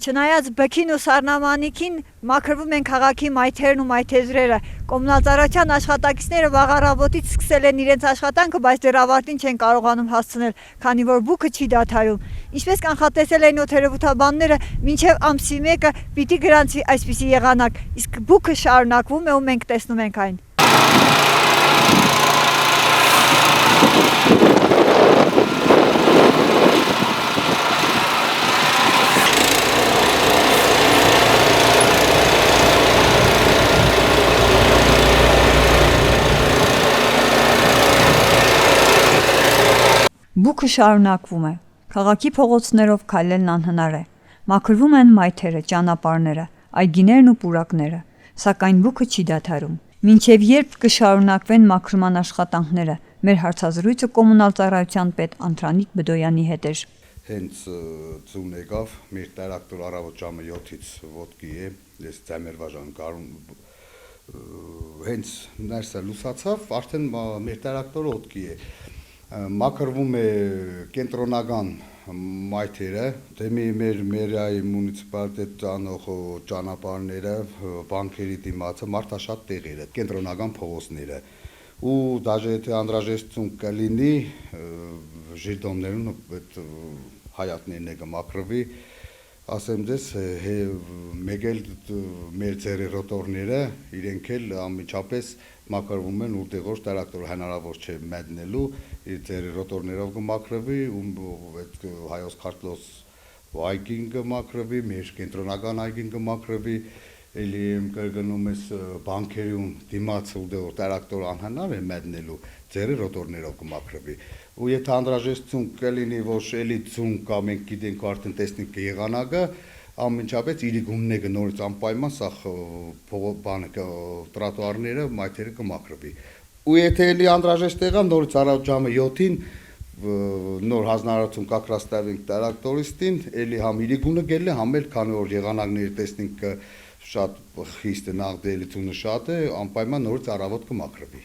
Չնայած բքին ու սառնամանիքին մաքրվում են քաղաքի մայթերն ու մայթեզրերը։ Կոմունալ ծառայության աշխատակիցները վաղ առավոտից սկսել են իրենց աշխատանքը, բայց դեռ ավարտին չեն կարողանում հասցնել, քանի որ բուքը չի դադարում։ Ինչպես կանխատեսել են օդերևութաբանները, մինչև ամսի 1-ը պիտի գրանցվի այսպիսի եղանակ, իսկ բուքը շարունակվում է ու մենք տեսնում ենք այն։ Բուքը շարունակվում է։ Քաղաքի փողոցներով քայլելն անհնար է։ Մաքրվում են մայթերը, ճանապարհները, այգիներն ու պուրակները, սակայն բուքը չի դադարում։ Մինչև երբ կշարունակվեն մաքրման աշխատանքները, մեր հարցազրույցը կոմունալ ծառայության պետ Անդրանիկ Բդոյանի հետ էր։ Հենց ծուն եկավ, մեր տրակտոր առավոտ ժամը 7-ից ոտքի է, ես ձայմերվա ժանգարում հենց ներսը լուսացավ, արդեն մեր տրակտորը ոտքի է։ Մաքրվում է կենտրոնական մայթերը, դեմի մեր մերիայի մունիցիպալիտետ անող ճանապարհները, բանկերի դիմացը, մարդաշատ տեղերը, կենտրոնական փողոցները, ու դաժե եթե անհրաժեշտություն կլինի, ժիրդոններն այդ հայատներն է կմաքրվի, ասեմ ձեզ, մեկ էլ մեր ձերի ռոտորները, իրենք էլ անմիջապես մաքրվում են, որտեղ տրակտորը հնարավոր չէ մտնելու, իր ձերի ռոտորներով կմաքրվի, այդ հայոց քարտլոս այգին կմաքրվի, մեր կենտրոնական այգին կմաքրվի, էլի կրկնում ես բանկերում դիմաց, որտեղ տրակտորը անհնար է մտնելու, ձերի ռոտորներով կմաքրվի։ Ու եթե անհրաժեշտություն կլինի, որ էլի ձուն կա, մենք գիտենք արդեն տեսնենք եղանակը, անմիջապես իրիկունն է նորից անպայման սա տրոտուարները, մայթերը կմաքրվի։ Ու եթե էլի անհրաժեշտ եղա, նորից առավոտ ժամը 7-ին նոր հանրահարություն կակրաստավենք տրակտորիստին, էլի համ իրիկունը գելն է, համ էլ քանի որ եղանակները տեսնենք շատ խիստ է, նախ դելությունը շատ է, անպայման նորից առավոտ կմաքրվի։